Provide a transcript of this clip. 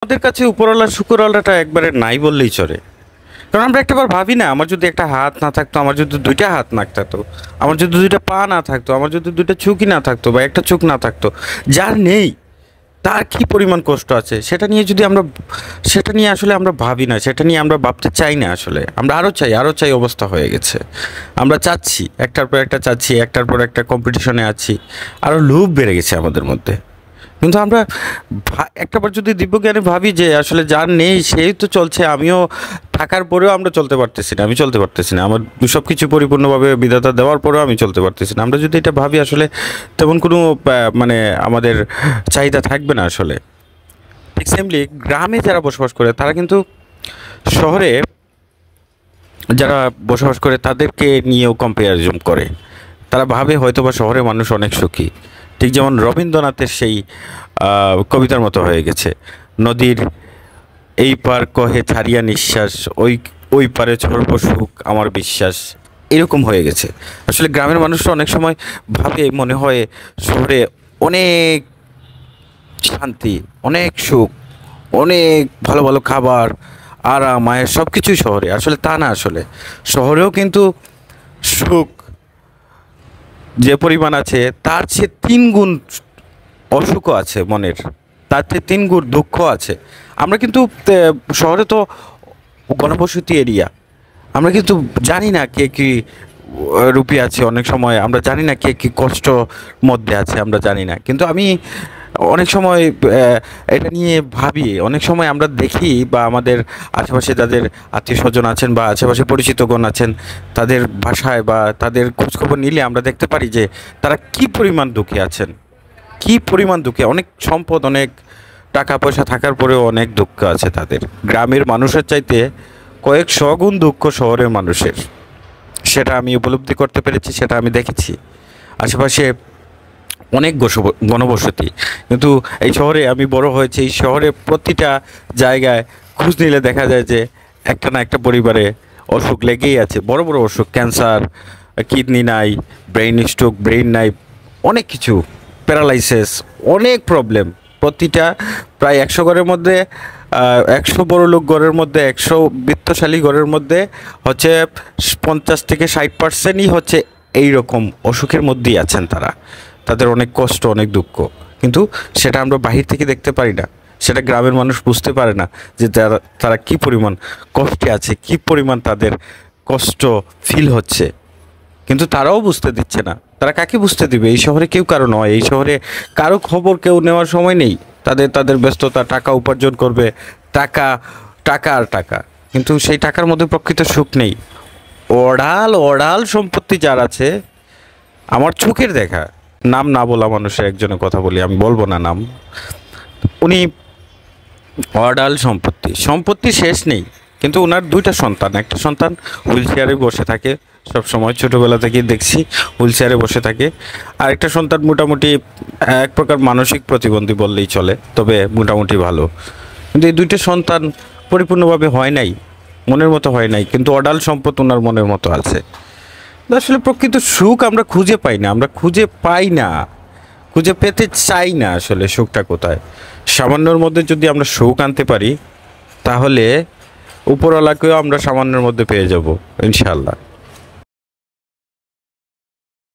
আমাদের কাছে উপরওয়ালা শুকরওয়ালাটা একবারে নাই বললেই চলে। কারণ আমরা একটাবার ভাবি না, আমার যদি একটা হাত না থাকতো, আমার যদি দুইটা হাত না থাকতো, আমার যদি দুইটা পা না থাকতো, আমার যদি দুইটা চোখই না থাকতো বা একটা চোখ না থাকতো, যার নেই তার কি পরিমাণ কষ্ট আছে সেটা নিয়ে যদি আমরা, সেটা নিয়ে আসলে আমরা ভাবি না, সেটা নিয়ে আমরা ভাবতে চাই না। আসলে আমরা আরও চাই অবস্থা হয়ে গেছে। আমরা চাচ্ছি, একটার পর একটা চাচ্ছি, একটার পর একটা কম্পিটিশনে আছি, আরও লোভ বেড়ে গেছে আমাদের মধ্যে। কিন্তু আমরা একটাবার যদি দিব্যজ্ঞানে ভাবি যে আসলে যার নেই সেই তো চলছে, আমিও থাকার পরেও আমরা চলতে পারতেছি না, আমি চলতে পারতেছি না, আমার সব কিছু পরিপূর্ণভাবে বিধাতা দেওয়ার পরেও আমি চলতে পারতেছি না, আমরা যদি এটা ভাবি আসলে তেমন কোনো মানে আমাদের চাহিদা থাকবে না আসলে। ঠিক সেমলি গ্রামে যারা বসবাস করে তারা কিন্তু শহরে যারা বসবাস করে তাদেরকে নিয়েও কম্পারিজন করে। তারা ভাবে হয়তোবা শহরে মানুষ অনেক সুখী। ঠিক যেমন রবীন্দ্রনাথের সেই কবিতার মতো হয়ে গেছে, নদীর এই পার কহে ছাড়িয়া নিঃশ্বাস, ওই ওই পারে ছড়ব সুখ আমার বিশ্বাস, এরকম হয়ে গেছে। আসলে গ্রামের মানুষরা অনেক সময় ভাবে, মনে হয় শহরে অনেক শান্তি, অনেক সুখ, অনেক ভালো ভালো খাবার, আরাম আয়ের সব কিছুই শহরে। আসলে তা না, আসলে শহরেও কিন্তু সুখ যে পরিমাণ আছে তার চেয়ে 3 গুণ অসুখও আছে মনের, তার চেয়ে 3 গুণ দুঃখ আছে। আমরা কিন্তু শহরে তো ঘনবসতি এরিয়া, আমরা কিন্তু জানি না কে কি রূপে আছে, অনেক সময় আমরা জানি না কে কি কষ্ট মধ্যে আছে, আমরা জানি না। কিন্তু আমি অনেক সময় এটা নিয়ে ভাবি, অনেক সময় আমরা দেখি বা আমাদের আশেপাশে যাদের আত্মীয় স্বজন আছেন বা আশেপাশে পরিচিতগণ আছেন, তাদের ভাষায় বা তাদের খোঁজখবর নিলে আমরা দেখতে পারি যে তারা কি পরিমাণ দুঃখে আছেন, কি পরিমাণ দুঃখে। অনেক সম্পদ, অনেক টাকা পয়সা থাকার পরেও অনেক দুঃখ আছে তাদের। গ্রামের মানুষের চাইতে কয়েক শগুণ দুঃখ শহরের মানুষের, সেটা আমি উপলব্ধি করতে পেরেছি, সেটা আমি দেখেছি। আশেপাশে অনেক ঘনবসতি, কিন্তু এই শহরে আমি বড় হয়েছি, এই শহরে প্রতিটা জায়গায় খোঁজ নিলে দেখা যায় যে একটা না একটা পরিবারে অসুখ লেগেই আছে, বড় বড় অসুখ, ক্যান্সার, কিডনি নাই, ব্রেইন স্ট্রোক, ব্রেইন নাই, অনেক কিছু, প্যারালাইসিস, অনেক প্রবলেম। প্রতিটা প্রায় 100 ঘরের মধ্যে 100 বড় লোক ঘরের মধ্যে, 100 বিত্তশালী ঘরের মধ্যে হচ্ছে 50 থেকে 60%ই হচ্ছে এই রকম অসুখের মধ্যেই আছেন তারা। তাদের অনেক কষ্ট, অনেক দুঃখ, কিন্তু সেটা আমরা বাহির থেকে দেখতে পারি না, সেটা গ্রামের মানুষ বুঝতে পারে না যে তারা তারা কী পরিমাণ কষ্টে আছে, কী পরিমাণ তাদের কষ্ট ফিল হচ্ছে। কিন্তু তারাও বুঝতে দিচ্ছে না। তারা কাকে বুঝতে দিবে? এই শহরে কেউ কারো নয়, এই শহরে কারো খবর কেউ নেওয়ার সময় নেই। তাদের তাদের ব্যস্ততা, টাকা উপার্জন করবে, টাকা, টাকা আর টাকা, কিন্তু সেই টাকার মধ্যে প্রকৃত সুখ নেই। অঢাল অঢাল সম্পত্তি যার আছে, আমার চোখের দেখা, নাম না বলা মানুষের একজনের কথা বলি, আমি বলবো না নাম, উনি অঢাল সম্পত্তি, সম্পত্তি শেষ নেই, কিন্তু ওনার 2টা সন্তান, একটা সন্তান হুইল চেয়ারে বসে থাকে, সব সময় ছোটোবেলা থেকেই দেখছি হুইল চেয়ারে বসে থাকে। আর একটা সন্তান মোটামুটি এক প্রকার মানসিক প্রতিবন্ধী বললেই চলে, তবে মোটামুটি ভালো। কিন্তু এই 2টা সন্তান পরিপূর্ণভাবে হয় নাই, মনের মতো হয় নাই, কিন্তু অঢাল সম্পদ ওনার মনের মতো আছে। আসলে প্রকৃত সুখ আমরা খুঁজে পাই না, আমরা খুঁজে পাই না, খুঁজে পেতে চাই না। আসলে সুখটা কোথায়? সামান্যর মধ্যে যদি আমরা সুখ আনতে পারি, তাহলে উপরওয়ালাকেও আমরা সামান্যের মধ্যে পেয়ে যাব ইনশাআল্লাহ।